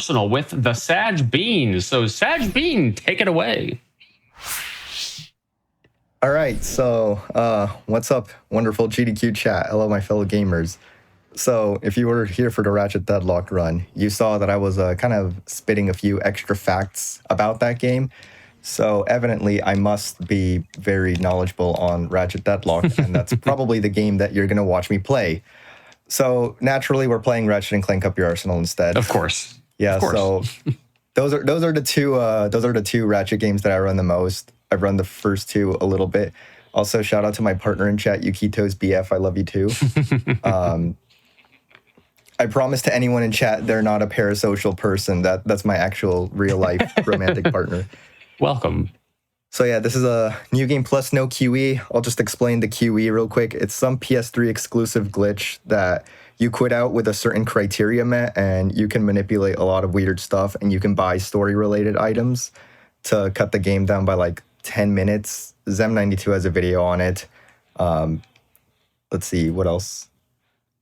arsenal with the Sag Bean. So Sag Bean, take it away. All right, so what's up, wonderful GDQ chat? Hello, my fellow gamers. So if you were here for the Ratchet Deadlock run, you saw that I was kind of spitting a few extra facts about that game. So evidently, I must be very knowledgeable on Ratchet Deadlock, and that's probably the game that you're going to watch me play. So naturally, we're playing Ratchet and Clank Up Your Arsenal instead. Of course. Yeah. Of course. So those are the two Ratchet games that I run the most. I've run the first two a little bit. Also, shout out to my partner in chat, Yukito's BF. I love you too. I promise to anyone in chat, they're not a parasocial person. That's my actual real life romantic partner. Welcome. So yeah, this is a new game plus no QE. I'll just explain the QE real quick. It's some PS3 exclusive glitch that you quit out with a certain criteria met, and you can manipulate a lot of weird stuff, and you can buy story-related items to cut the game down by like 10 minutes. Zem92 has a video on it. Let's see, what else?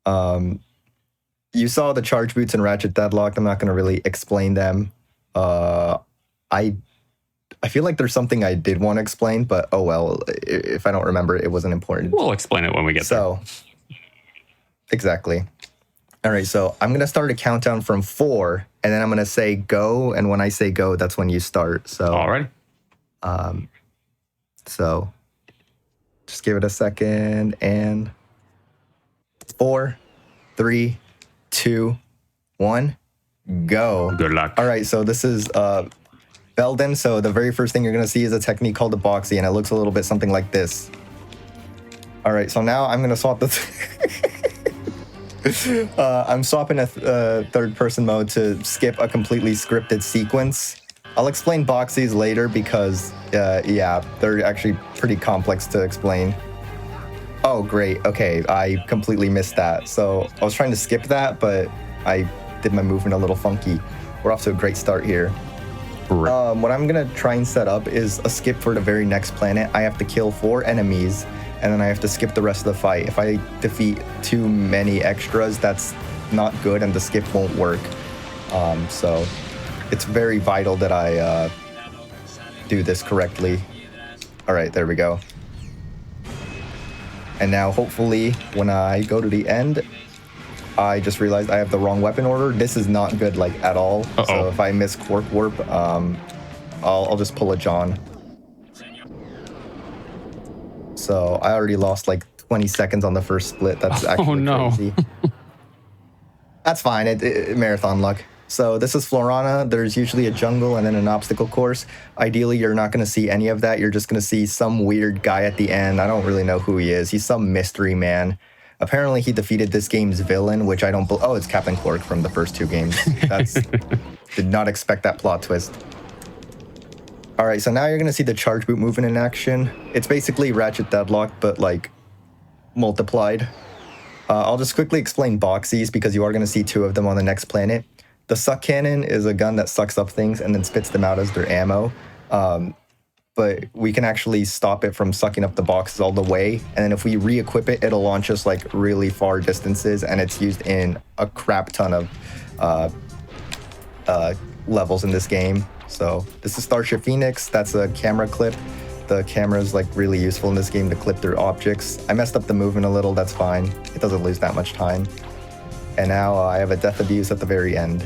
You saw the charge boots in Ratchet Deadlock. I'm not going to really explain them. I feel like there's something I did want to explain, but oh well, if I don't remember, it wasn't important. We'll explain it when we get there. Exactly. All right, so I'm going to start a countdown from 4, and then I'm going to say go, and when I say go, that's when you start. So, all right. So just give it a second, and 4, 3, 2, 1, go. Good luck. All right, so this is Belden. So the very first thing you're going to see is a technique called the boxy, and it looks a little bit something like this. All right, so now I'm going to swap the... I'm swapping a third-person mode to skip a completely scripted sequence. I'll explain boxies later because, yeah, they're actually pretty complex to explain. Oh, great. Okay, I completely missed that. So I was trying to skip that, but I did my movement a little funky. We're off to a great start here. What I'm going to try and set up is a skip for the very next planet. I have to kill 4 enemies, and then I have to skip the rest of the fight. If I defeat too many extras, that's not good, and the skip won't work. So it's very vital that I do this correctly. All right, there we go. And now, hopefully, when I go to the end, I just realized I have the wrong weapon order. This is not good, like, at all. So if I miss Quark Warp, I'll just pull a John. So I already lost like 20 seconds on the first split. That's actually crazy. That's fine. It marathon luck. So this is Florana. There's usually a jungle and then an obstacle course. Ideally, you're not going to see any of that. You're just going to see some weird guy at the end. I don't really know who he is. He's some mystery man. Apparently, he defeated this game's villain, which I don't... Oh, it's Captain Quark from the first 2 games. Did not expect that plot twist. All right, so now you're going to see the charge boot movement in action. It's basically Ratchet Deadlock, but, like, multiplied. I'll just quickly explain boxies, because you are going to see 2 of them on the next planet. The suck cannon is a gun that sucks up things and then spits them out as their ammo. But we can actually stop it from sucking up the boxes all the way. And then if we re-equip it, it'll launch us like really far distances, and it's used in a crap ton of levels in this game. So this is Starship Phoenix. That's a camera clip. The camera is like really useful in this game to clip through objects. I messed up the movement a little, that's fine. It doesn't lose that much time. And now I have a Death Abuse at the very end,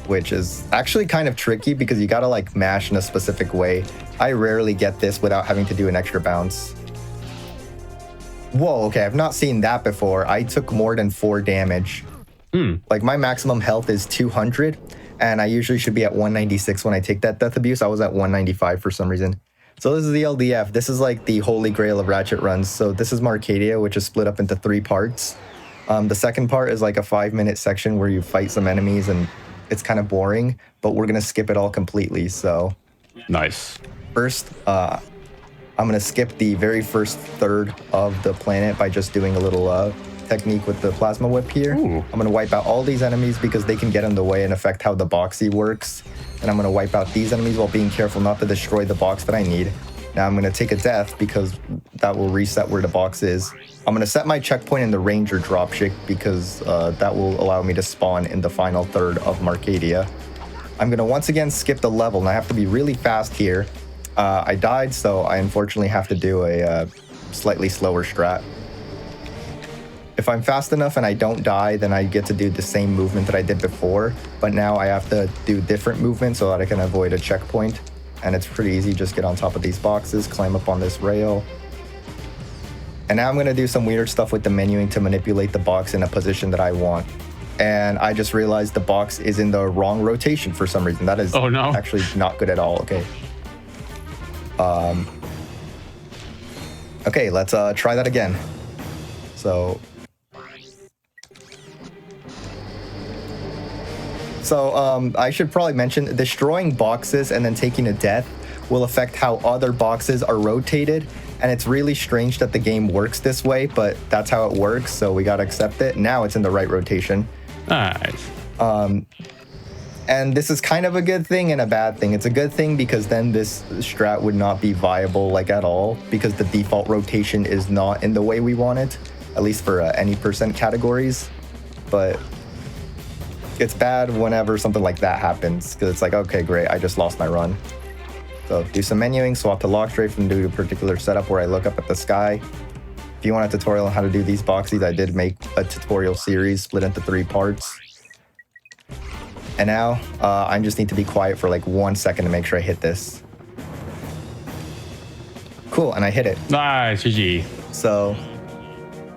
which is actually kind of tricky because you gotta like mash in a specific way. I rarely get this without having to do an extra bounce. Whoa, okay, I've not seen that before. I took more than 4 damage. Like my maximum health is 200, and I usually should be at 196 when I take that Death Abuse. I was at 195 for some reason. So this is the LDF. This is like the holy grail of Ratchet runs. So this is Marcadia, which is split up into 3 parts. The second part is like a 5-minute section where you fight some enemies, and it's kind of boring, but we're going to skip it all completely. So nice. First, I'm going to skip the very first third of the planet by just doing a little technique with the plasma whip here. Ooh. I'm going to wipe out all these enemies because they can get in the way and affect how the boxy works. And I'm going to wipe out these enemies while being careful not to destroy the box that I need. Now I'm going to take a death because that will reset where the box is. I'm going to set my checkpoint in the Ranger dropship because that will allow me to spawn in the final third of Marcadia. I'm going to once again skip the level, and I have to be really fast here. I died, so I unfortunately have to do a slightly slower strat. If I'm fast enough and I don't die, then I get to do the same movement that I did before, but now I have to do different movements so that I can avoid a checkpoint. And it's pretty easy, just get on top of these boxes, climb up on this rail. And now I'm going to do some weird stuff with the menuing to manipulate the box in a position that I want. And I just realized the box is in the wrong rotation for some reason. That is actually not good at all. Okay. Okay, let's try that again. So I should probably mention, destroying boxes and then taking a death will affect how other boxes are rotated. And it's really strange that the game works this way, but that's how it works, so we gotta accept it. Now it's in the right rotation. Nice. And this is kind of a good thing and a bad thing. It's a good thing because then this strat would not be viable like at all, because the default rotation is not in the way we want it, at least for any percent categories. But it's bad whenever something like that happens, because it's like, okay, great, I just lost my run. So do some menuing, swap to lock strafe, and do a particular setup where I look up at the sky. If you want a tutorial on how to do these boxies, I did make a tutorial series split into 3 parts. And now I just need to be quiet for like 1 second to make sure I hit this. Cool, and I hit it. Nice, GG. So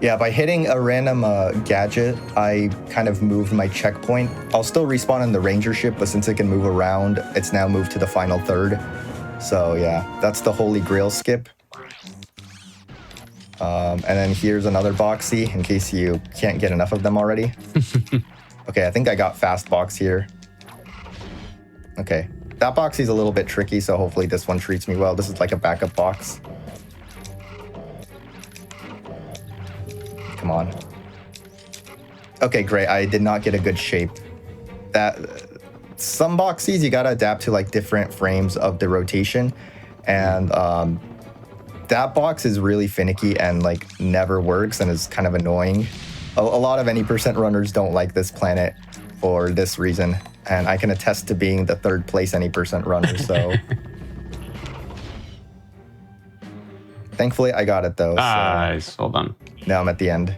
yeah, by hitting a random gadget, I kind of moved my checkpoint. I'll still respawn in the ranger ship, but since it can move around, it's now moved to the final third. So yeah, that's the Holy Grail skip. And then here's another boxy, in case you can't get enough of them already. Okay, I think I got fast box here. Okay, that boxy's a little bit tricky, so hopefully this one treats me well. This is like a backup box. Come on. Okay, great. I did not get a good shape. Some boxies you gotta adapt to like different frames of the rotation, and that box is really finicky and like never works and is kind of annoying. A lot of any percent runners don't like this planet for this reason, and I can attest to being the 3rd place any percent runner. So thankfully I got it though. Nice, well done. Now I'm at the end.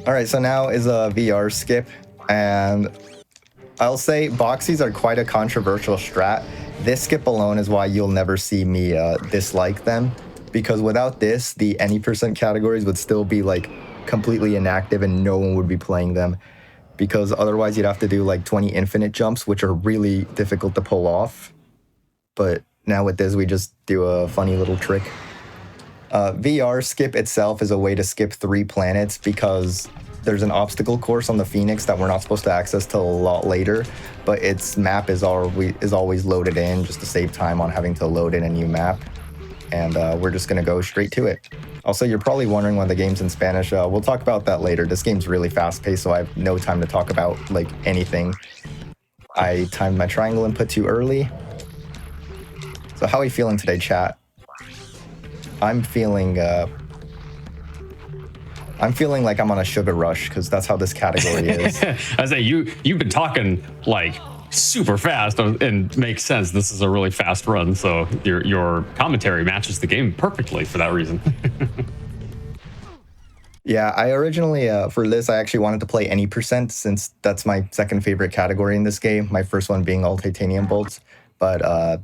All right, so now is a VR skip, and I'll say boxies are quite a controversial strat. This skip alone is why you'll never see me dislike them, because without this, the any percent categories would still be like completely inactive and no one would be playing them, because otherwise you'd have to do like 20 infinite jumps, which are really difficult to pull off. But now with this, we just do a funny little trick. VR skip itself is a way to skip 3 planets, because there's an obstacle course on the Phoenix that we're not supposed to access till a lot later, but its map is always loaded in just to save time on having to load in a new map. And we're just gonna go straight to it. Also, you're probably wondering why the game's in Spanish. We'll talk about that later. This game's really fast-paced, so I have no time to talk about like anything. I timed my triangle input too early. So how are you feeling today, chat? I'm feeling like I'm on a sugar rush, because that's how this category is. I say you've been talking like super fast, and makes sense. This is a really fast run, so your commentary matches the game perfectly for that reason. Yeah, I originally for this I actually wanted to play any percent, since that's my 2nd favorite category in this game. My first one being all titanium bolts, but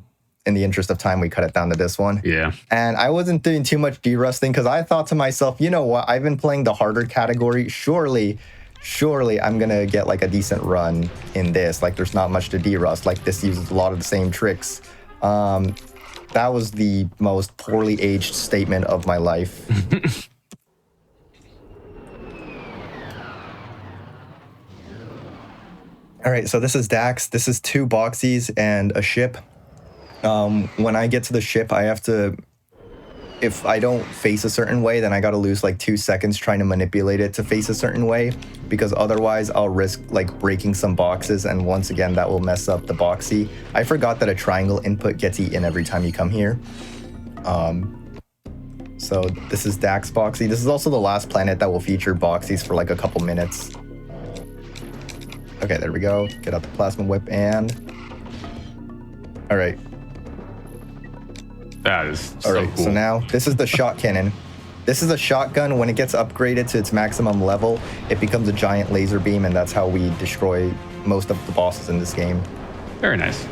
in the interest of time, we cut it down to this one. Yeah. And I wasn't doing too much derusting, because I thought to myself, you know what? I've been playing the harder category. Surely I'm going to get like a decent run in this. Like, there's not much to derust. Like, this uses a lot of the same tricks. That was the most poorly aged statement of my life. All right, so this is Dax. This is 2 boxies and a ship. When I get to the ship, I have to, if I don't face a certain way, then I got to lose like 2 seconds trying to manipulate it to face a certain way, because otherwise I'll risk like breaking some boxes, and once again that will mess up the boxy. I forgot that a triangle input gets eaten every time you come here. So this is Dax boxy. This is also the last planet that will feature boxies for like a couple minutes. Okay, there we go. Get out the plasma whip and... All right. That is All right, cool. so now this is the shot cannon. This is a shotgun. When it gets upgraded to its maximum level, it becomes a giant laser beam, and that's how we destroy most of the bosses in this game. Very nice.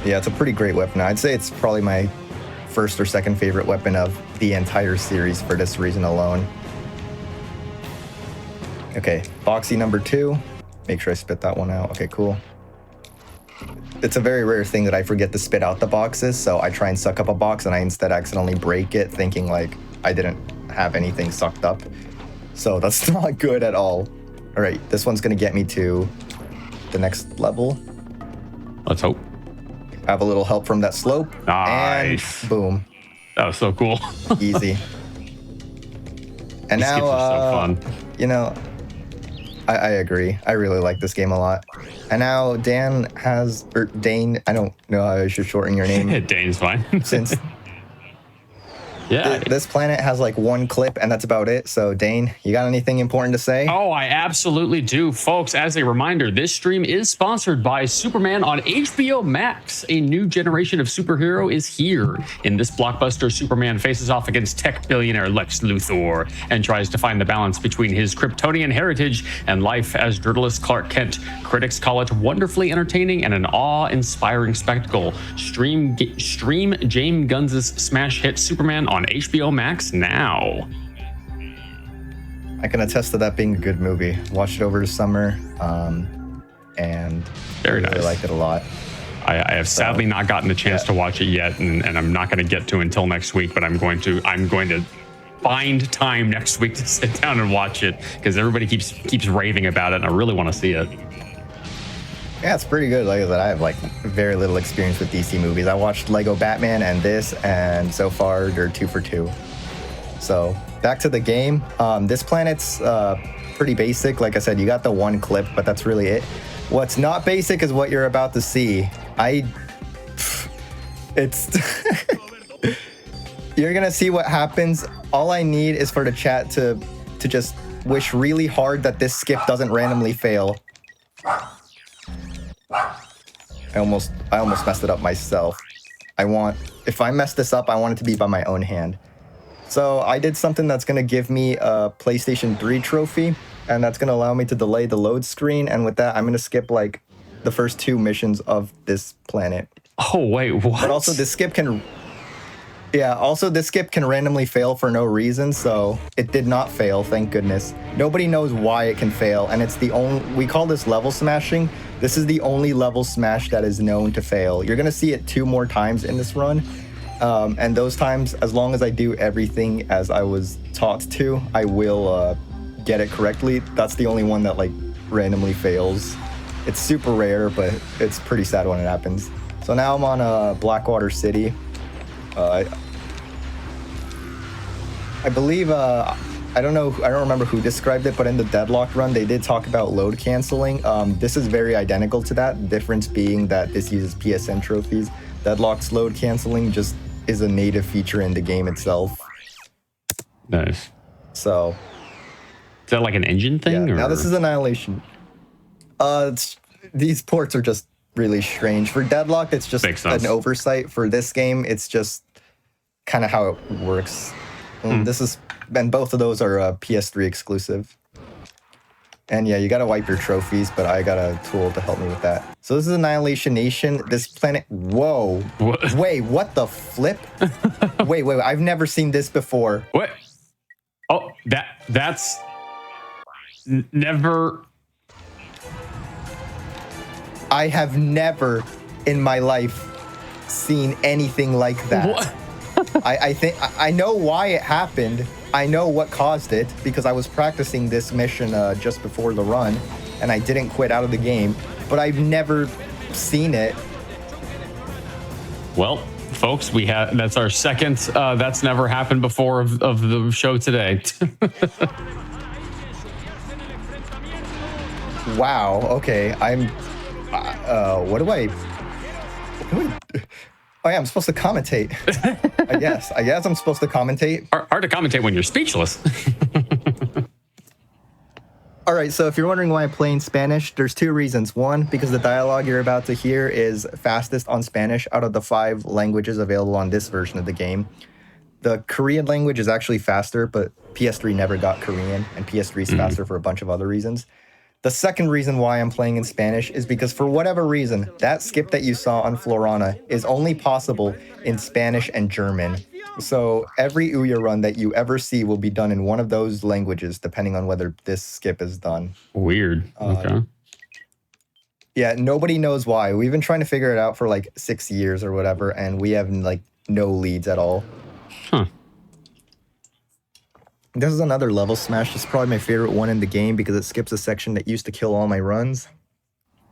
Yeah, it's a pretty great weapon. I'd say it's probably my first or second favorite weapon of the entire series for this reason alone. Okay, boxy number 2. Make sure I spit that one out. Okay, cool. It's a very rare thing that I forget to spit out the boxes, so I try and suck up a box and I instead accidentally break it, thinking like I didn't have anything sucked up. So that's not good at all. All right, this one's gonna get me to the next level. Let's hope. Have a little help from that slope. Nice. And boom. That was so cool. Easy. And These now, skips are so fun. you know, I agree. I really like this game a lot. And now Dane, I don't know how I should shorten your name. Dane's fine. Since yeah. this planet has like one clip and that's about it. So Dane, you got anything important to say? Oh, I absolutely do. Folks, as a reminder, this stream is sponsored by Superman on HBO Max. A new generation of superhero is here. In this blockbuster, Superman faces off against tech billionaire Lex Luthor and tries to find the balance between his Kryptonian heritage and life as journalist Clark Kent. Critics call it wonderfully entertaining and an awe-inspiring spectacle. Stream James Gunn's smash hit Superman on HBO Max now. I can attest to that being a good movie. Watched it over the summer, and Very really nice. liked it a lot. I have sadly not gotten the chance to watch it yet, and I'm not going to get to until next week. But I'm going to find time next week to sit down and watch it because everybody keeps raving about it, and I really want to see it. Yeah, it's pretty good. Like I said, I have like very little experience with DC movies. I watched Lego Batman and this, and so far they're 2 for 2. So back to the game. This planet's pretty basic. Like I said, you got the one clip, but that's really it. What's not basic is what you're about to see. It's you're gonna see what happens. All I need is for the chat to just wish really hard that this skip doesn't randomly fail. I almost messed it up myself. If I mess this up, I want it to be by my own hand. So I did something that's gonna give me a PlayStation 3 trophy, and that's gonna allow me to delay the load screen. And with that, I'm gonna skip like the first 2 missions of this planet. Oh wait, what? But also this skip can randomly fail for no reason, so it did not fail, thank goodness. Nobody knows why it can fail, and it's we call this level smashing. This is the only level smash that is known to fail. You're gonna see it 2 more times in this run, and those times, as long as I do everything as I was taught to, I will get it correctly. That's the only one that like randomly fails. It's super rare, but it's pretty sad when it happens. So now I'm on Blackwater City. I believe, I don't remember who described it, but in the Deadlock run, they did talk about load canceling. This is very identical to that, the difference being that this uses PSN trophies. Deadlock's load canceling just is a native feature in the game itself. Nice. So. Is that like an engine thing? Yeah, or? now this is Annihilation. These ports are just really strange. For Deadlock, it's just an oversight. For this game, it's just kind of how it works. And both of those are PS3 exclusive. And yeah, you gotta wipe your trophies, but I got a tool to help me with that. So this is Annihilation Nation. This planet, whoa. What? Wait, what the flip? wait, I've never seen this before. What? Oh, that's never. I have never in my life seen anything like that. What? I think I know why it happened. I know what caused it because I was practicing this mission just before the run, and I didn't quit out of the game. But I've never seen it. Well, folks, that's our second that's never happened before of the show today. Wow. Okay. What do I? Oh yeah, I'm supposed to commentate. I guess I'm supposed to commentate. Hard to commentate when you're speechless. All right, so if you're wondering why I'm playing Spanish, there's two reasons. One, because the dialogue you're about to hear is fastest on Spanish out of the 5 languages available on this version of the game. The Korean language is actually faster, but PS3 never got Korean, and PS3 is faster for a bunch of other reasons. The second reason why I'm playing in Spanish is because for whatever reason, that skip that you saw on Florana is only possible in Spanish and German. So every Ouya run that you ever see will be done in one of those languages, depending on whether this skip is done. Weird. Okay. Yeah, nobody knows why. We've been trying to figure it out for like 6 years or whatever, and we have like no leads at all. Huh. This is another level smash. It's probably my favorite one in the game because it skips a section that used to kill all my runs.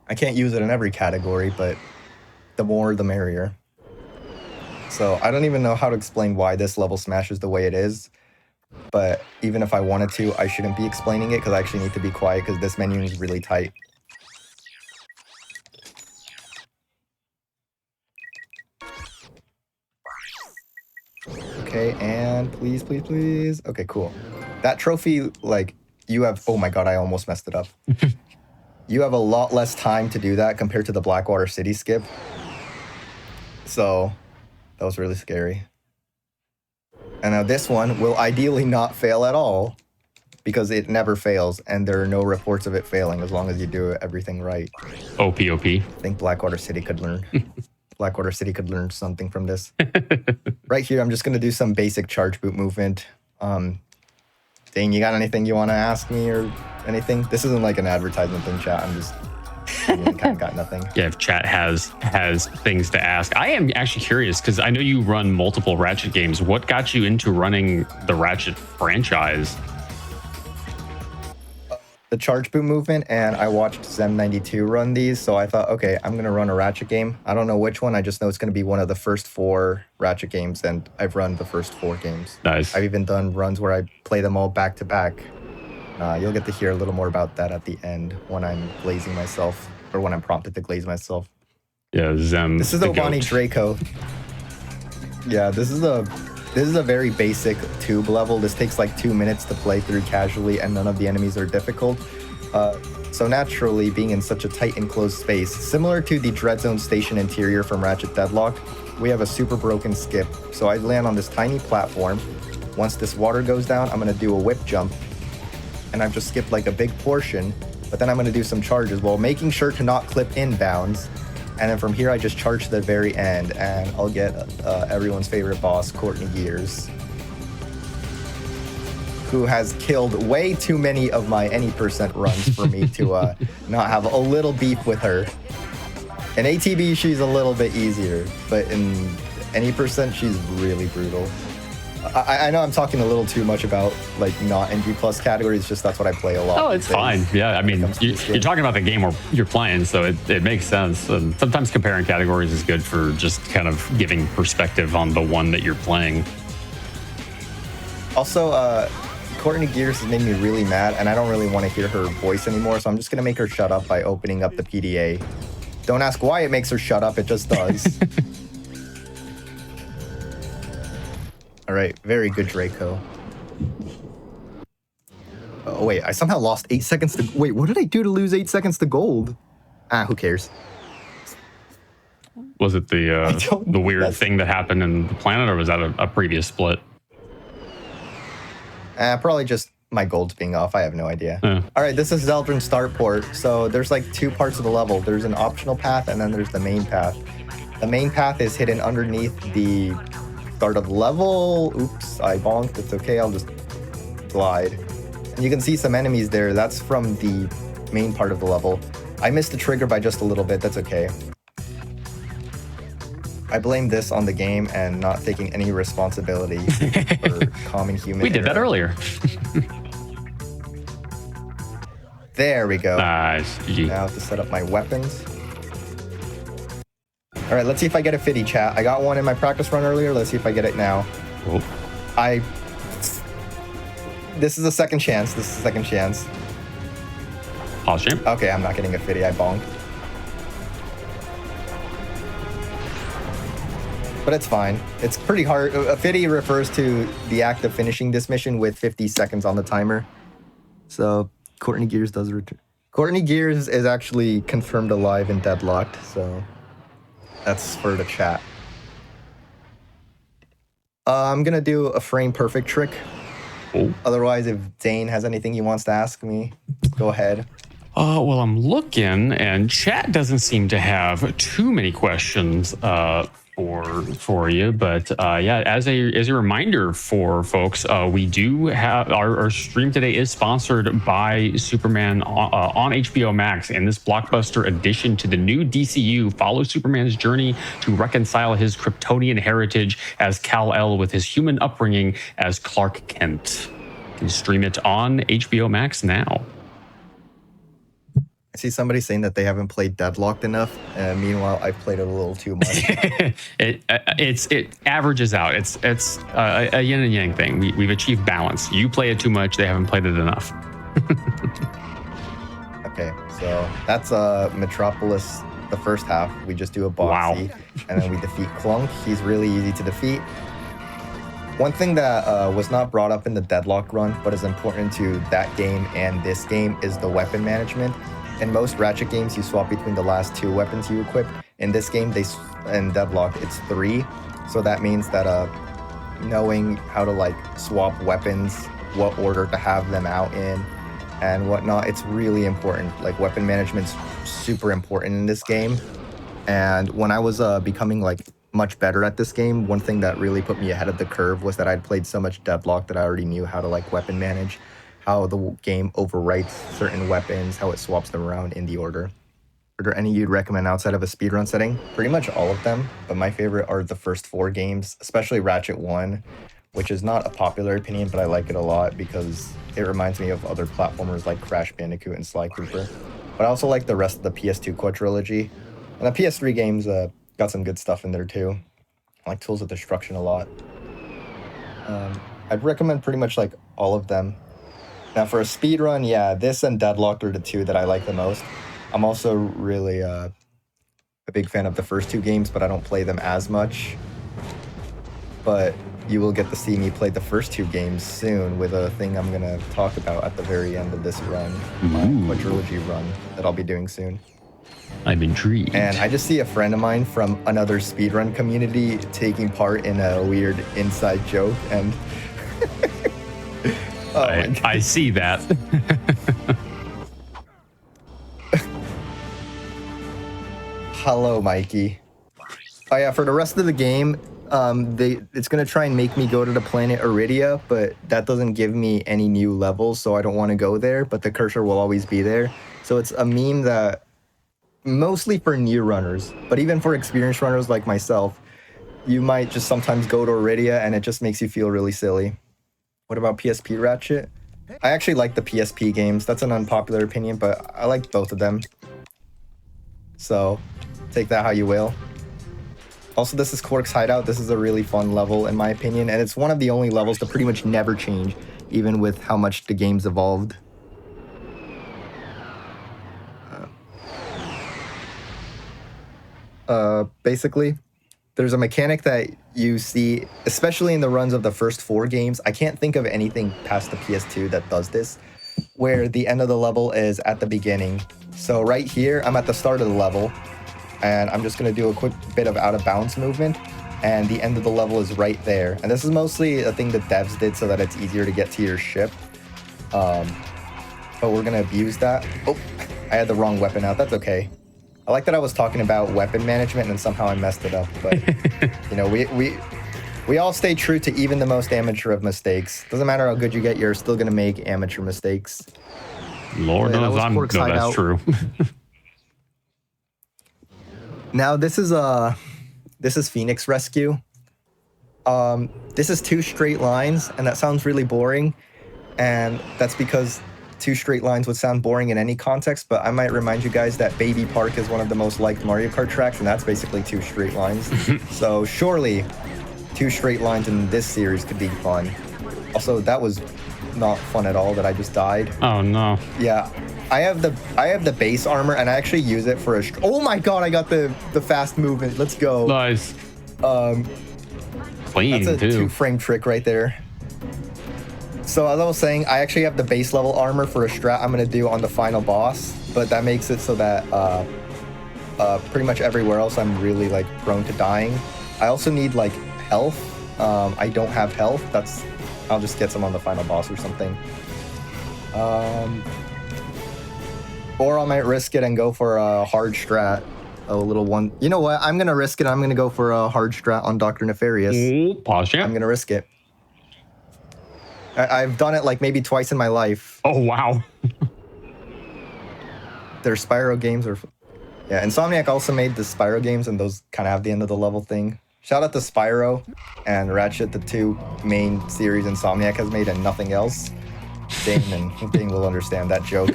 I can't use it in every category, but the more the merrier. So I don't even know how to explain why this level smash is the way it is. But even if I wanted to, I shouldn't be explaining it because I actually need to be quiet because this menu is really tight. Okay, and please, please, please. Okay, cool. That trophy, like, you have... Oh my god, I almost messed it up. You have a lot less time to do that compared to the Blackwater City skip. So, that was really scary. And now this one will ideally not fail at all because it never fails, and there are no reports of it failing as long as you do everything right. OP. I think Blackwater City could learn. Blackwater City could learn something from this. Right here, I'm just going to do some basic charge boot movement. Dane, you got anything you want to ask me or anything? This isn't like an advertisement thing, chat. I'm just kind of got nothing. Yeah, if chat has things to ask. I am actually curious because I know you run multiple Ratchet games. What got you into running the Ratchet franchise? The charge boot movement, and I watched Zem92 run these, so I thought, okay, I'm going to run a Ratchet game. I don't know which one, I just know it's going to be one of the first 4 Ratchet games, and I've run the first 4 games. Nice. I've even done runs where I play them all back to back. You'll get to hear a little more about that at the end when I'm glazing myself, or when I'm prompted to glaze myself. Yeah, Zem. This is Obani Draco. Yeah, this is a very basic tube level. This takes like 2 minutes to play through casually, and none of the enemies are difficult. So naturally, being in such a tight enclosed space, similar to the Dread Zone station interior from Ratchet Deadlock, we have a super broken skip. So I land on this tiny platform. Once this water goes down, I'm going to do a whip jump. And I've just skipped like a big portion, but then I'm going to do some charges while making sure to not clip inbounds. And then from here, I just charge to the very end, and I'll get everyone's favorite boss, Courtney Gears, who has killed way too many of my any percent runs for me to not have a little beef with her. In ATB, she's a little bit easier, but in any percent, she's really brutal. I know I'm talking a little too much about like not NG plus categories, just that's what I play a lot. Oh, it's fine. Yeah, I mean, you're talking about the game where you're playing, so it makes sense. And sometimes comparing categories is good for just kind of giving perspective on the one that you're playing. Also, Courtney Gears has made me really mad, and I don't really want to hear her voice anymore, so I'm just going to make her shut up by opening up the PDA. Don't ask why it makes her shut up, it just does. All right, very good, Draco. Oh, wait, I somehow lost 8 seconds to... Wait, what did I do to lose 8 seconds to gold? Who cares? Was it the weird thing that happened in the planet, or was that a previous split? Probably just my gold's being off. I have no idea. All right, this is Zeldrin Starport. So there's like 2 parts of the level. There's an optional path, and then there's the main path. The main path is hidden underneath the start of the level. Oops, I bonked. It's okay, I'll just glide. And you can see some enemies there. That's from the main part of the level. I missed the trigger by just a little bit. That's okay. I blame this on the game and not taking any responsibility for common human We did that earlier. There we go. Nice. GG. Now to set up my weapons. All right, let's see if I get a 50, chat. I got one in my practice run earlier. Let's see if I get it now. Cool. This is a second chance. This is a second chance. Pause stream. Okay, I'm not getting a 50. I bonked. But it's fine. It's pretty hard. A 50 refers to the act of finishing this mission with 50 seconds on the timer. So Courtney Gears does return. Courtney Gears is actually confirmed alive and deadlocked, so that's for the chat. I'm gonna do a frame perfect trick. Oh. Otherwise, if Dane has anything he wants to ask me, go ahead. Well, I'm looking, and chat doesn't seem to have too many questions for you, but yeah, as a reminder for folks, we do have our stream today is sponsored by Superman on HBO Max, and this blockbuster addition to the new DCU follows Superman's journey to reconcile his Kryptonian heritage as Kal-El with his human upbringing as Clark Kent. You can stream it on HBO Max now. I see somebody saying that they haven't played Deadlocked enough. Meanwhile, I've played it a little too much. It averages out. It's a yin and yang thing. We've achieved balance. You play it too much. They haven't played it enough. Okay, so that's Metropolis. The first half, we just do a boxy, and then we defeat Clank. He's really easy to defeat. One thing that was not brought up in the Deadlock run, but is important to that game and this game, is the weapon management. In most Ratchet games, you swap between the last 2 weapons you equip. In this game, in Deadlock, it's 3. So that means that knowing how to like swap weapons, what order to have them out in, and whatnot, it's really important. Like weapon management's super important in this game. And when I was becoming like much better at this game, one thing that really put me ahead of the curve was that I'd played so much Deadlock that I already knew how to like weapon manage, how the game overwrites certain weapons, how it swaps them around in the order. Are there any you'd recommend outside of a speedrun setting? Pretty much all of them, but my favorite are the first 4 games, especially Ratchet 1, which is not a popular opinion, but I like it a lot because it reminds me of other platformers like Crash Bandicoot and Sly Cooper. But I also like the rest of the PS2 quadrilogy. And the PS3 games got some good stuff in there too. I like Tools of Destruction a lot. I'd recommend pretty much like all of them. Now for a speedrun, yeah, this and Deadlocked are the 2 that I like the most. I'm also really a big fan of the first 2 games, but I don't play them as much. But you will get to see me play the first 2 games soon with a thing I'm going to talk about at the very end of this run, my quadrilogy run that I'll be doing soon. I'm intrigued. And I just see a friend of mine from another speedrun community taking part in a weird inside joke, and I see that. Hello, Mikey. Oh yeah, for the rest of the game, it's gonna try and make me go to the planet Iridia, but that doesn't give me any new levels, so I don't want to go there, but the cursor will always be there. So it's a meme that mostly for new runners, but even for experienced runners like myself, you might just sometimes go to Iridia and it just makes you feel really silly. What about PSP Ratchet? I actually like the PSP games. That's an unpopular opinion, but I like both of them. So take that how you will. Also, this is Quark's Hideout. This is a really fun level in my opinion, and it's one of the only levels to pretty much never change, even with how much the game's evolved. Basically, there's a mechanic that you see, especially in the runs of the first 4 games. I can't think of anything past the PS2 that does this, where the end of the level is at the beginning. So right here, I'm at the start of the level, and I'm just going to do a quick bit of out-of-bounds movement, and the end of the level is right there. And this is mostly a thing that devs did so that it's easier to get to your ship. But we're going to abuse that. Oh, I had the wrong weapon out. That's okay. I like that I was talking about weapon management and somehow I messed it up, but you know, we all stay true to even the most amateur of mistakes. Doesn't matter how good you get, you're still gonna make amateur mistakes. Lord knows I'm no, that's true. Now this is Phoenix Rescue. This is 2 straight lines, and that sounds really boring, and that's because 2 straight lines would sound boring in any context, but I might remind you guys that Baby Park is one of the most liked Mario Kart tracks, and that's basically 2 straight lines. So surely 2 straight lines in this series could be fun. Also, that was not fun at all that I just died. Oh no. Yeah, I have the base armor, and I actually use it for a. Oh my god! I got the fast movement. Let's go. Nice. Clean. That's a too. 2-frame trick right there. So as I was saying, I actually have the base level armor for a strat I'm gonna do on the final boss, but that makes it so that pretty much everywhere else I'm really like prone to dying. I also need like health. I don't have health. I'll just get some on the final boss or something. Or I might risk it and go for a hard strat. A little one. You know what? I'm gonna risk it. I'm gonna go for a hard strat on Dr. Nefarious. Pause, yeah. I'm gonna risk it. I've done it like maybe twice in my life. Oh, wow. Their Spyro games are... Yeah, Insomniac also made the Spyro games, and those kind of have the end of the level thing. Shout out to Spyro and Ratchet, the two main series Insomniac has made and nothing else. Dane will understand that joke.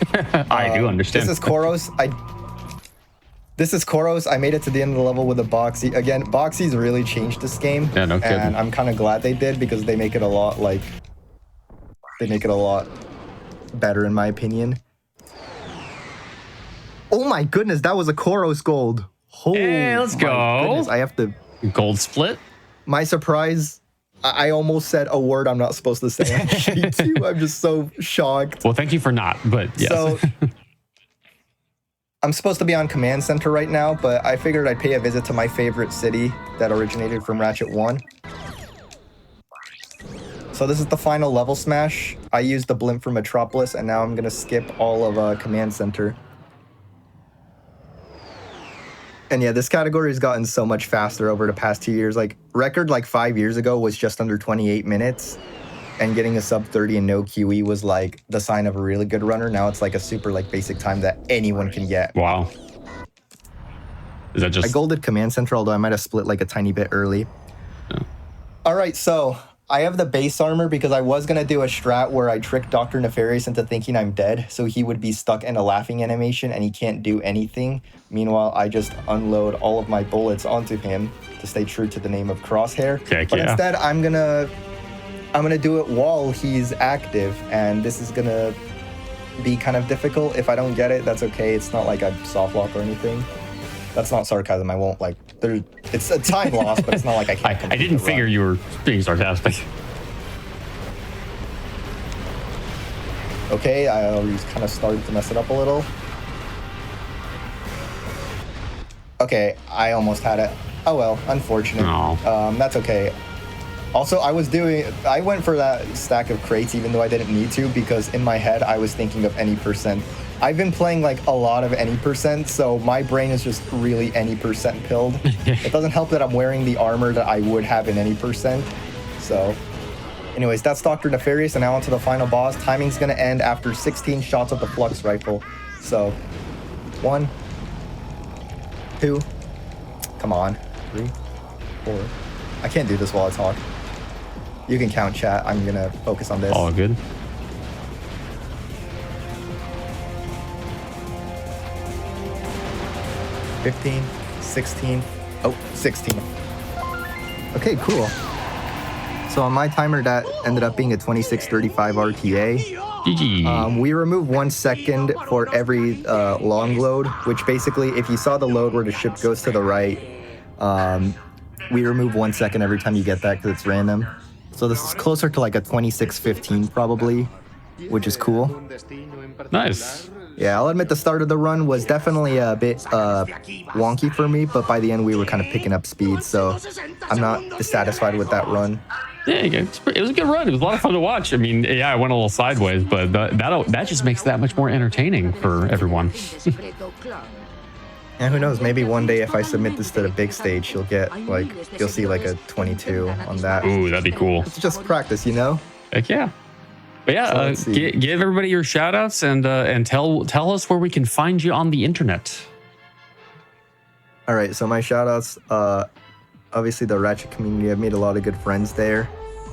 I do understand. This is Koros. I made it to the end of the level with a Boxy. Again, Boxy's really changed this game. Yeah, no kidding. And I'm kind of glad they did because they make it a lot better in my opinion. Oh my goodness, that was a Koros gold. Hey, let's go. Goodness, I have to... Gold split. My surprise, I almost said a word I'm not supposed to say on GDQ. I'm just so shocked. Well, thank you for not, but yes. So, I'm supposed to be on Command Center right now, but I figured I'd pay a visit to my favorite city that originated from Ratchet 1. So this is the final level smash. I used the blimp for Metropolis, and now I'm going to skip all of Command Center. And yeah, this category has gotten so much faster over the past 2 years. Like, record like 5 years ago was just under 28 minutes. And getting a sub 30 and no QE was like the sign of a really good runner. Now it's like a super like basic time that anyone can get. Wow. Is that just... I golded Command Center, although I might have split like a tiny bit early. Yeah. All right, so I have the base armor because I was going to do a strat where I tricked Dr. Nefarious into thinking I'm dead. So he would be stuck in a laughing animation and he can't do anything. Meanwhile, I just unload all of my bullets onto him to stay true to the name of Crosshair. Heck but yeah. instead, I'm gonna do it while he's active, and this is gonna be kind of difficult. If I don't get it, that's okay. It's not like I soft lock or anything. That's not sarcasm. I won't like. It's a time loss, but it's not like I can't. I didn't figure you were being sarcastic. Okay, I already kind of started to mess it up a little. Okay, I almost had it. Oh well, unfortunate. That's okay. Also, I went for that stack of crates even though I didn't need to, because in my head I was thinking of any percent. I've been playing like a lot of any percent, so my brain is just really any percent pilled. It doesn't help that I'm wearing the armor that I would have in any percent. So anyways, that's Dr. Nefarious, and now on to the final boss. Timing's gonna end after 16 shots of the Flux Rifle. So 1, 2, come on, 3, 4. I can't do this while I talk. You can count, chat. I'm gonna focus on this. All good. $15, 16, oh, 16. Okay, cool. So on my timer, that ended up being a 2635 RTA. GG. We remove 1 second for every long load, which basically, if you saw the load where the ship goes to the right, we remove 1 second every time you get that because it's random. So this is closer to like a 2615 probably, which is cool. Nice. Yeah, I'll admit the start of the run was definitely a bit wonky for me, but by the end we were kind of picking up speed, so I'm not dissatisfied with that run. Yeah, it was a good run. It was a lot of fun to watch. I mean, yeah, I went a little sideways, but that just makes that much more entertaining for everyone. And who knows, maybe one day if I submit this to the big stage, you'll see like a 22 on that. Ooh, that'd be cool. It's just practice, you know? Heck yeah. But yeah, So give everybody your shout outs and tell us where we can find you on the internet. All right, so my shout outs, obviously the Ratchet community. I've made a lot of good friends there.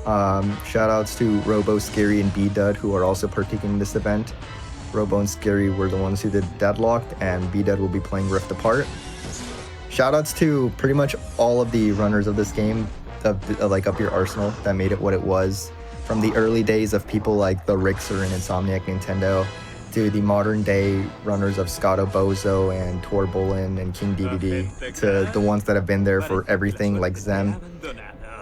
Shout outs to Robo, Scary, and B-Dud, who are also partaking in this event. Robo and Scary were the ones who did Deadlocked, and B-Dud will be playing Rift Apart. Shoutouts to pretty much all of the runners of this game, like Up Your Arsenal, that made it what it was. From the early days of people like the Rixer and Insomniac Nintendo, to the modern day runners of Scotto Bozo and Torbulin and King DVD, to the ones that have been there for everything like Zem.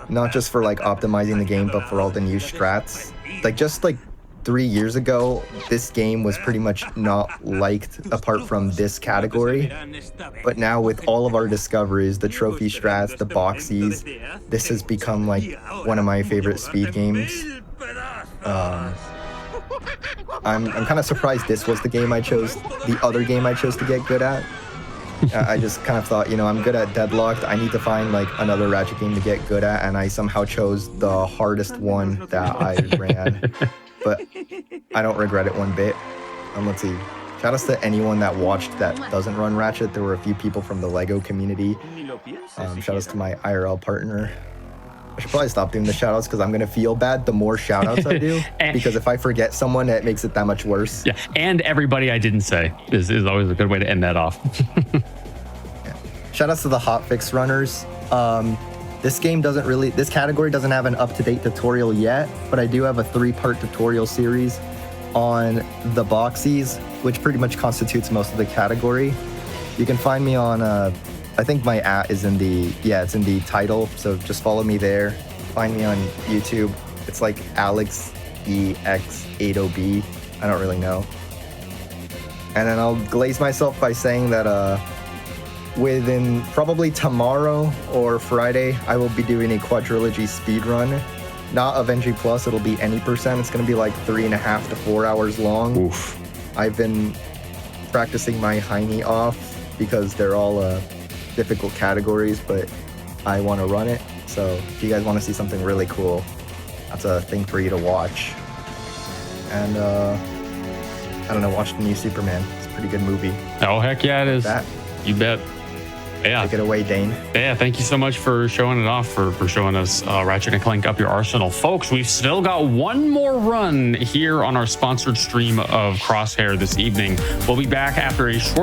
not just for like optimizing the game, but for all the new strats. Like just like 3 years ago, this game was pretty much not liked apart from this category. But now with all of our discoveries, the trophy strats, the boxies, this has become like one of my favorite speed games. I'm kind of surprised this was the game I chose, the other game I chose to get good at. I just kind of thought, you know, I'm good at Deadlocked. I need to find like another Ratchet game to get good at, and I somehow chose the hardest one that I ran. But I don't regret it one bit. Let's see. Shoutouts to anyone that watched that doesn't run Ratchet. There were a few people from the LEGO community. Shoutouts to my IRL partner. I should probably stop doing the shoutouts because I'm going to feel bad the more shoutouts I do. Because if I forget someone, it makes it that much worse. Yeah, and everybody I didn't say is always a good way to end that off. Yeah. Shoutouts to the hotfix runners. This category doesn't have an up-to-date tutorial yet, but I do have a 3-part tutorial series on the boxies, which pretty much constitutes most of the category. You can find me on, I think my @ is in the, it's in the title, so just follow me there. Find me on YouTube. It's like AlexEX80B. I don't really know. And then I'll glaze myself by saying that, within probably tomorrow or Friday, I will be doing a quadrilogy speedrun. Not of NG+, it'll be any percent. It's gonna be like 3.5 to 4 hours long. Oof. I've been practicing my hiney off because they're all difficult categories, but I want to run it. So if you guys want to see something really cool, that's a thing for you to watch. And I don't know, watch the new Superman. It's a pretty good movie. Oh, heck yeah, it is. You bet. Yeah. Take it away, Dane. Yeah, thank you so much for showing it off, for showing us Ratchet and Clank Up Your Arsenal. Folks, we've still got one more run here on our sponsored stream of Crosshair this evening. We'll be back after a short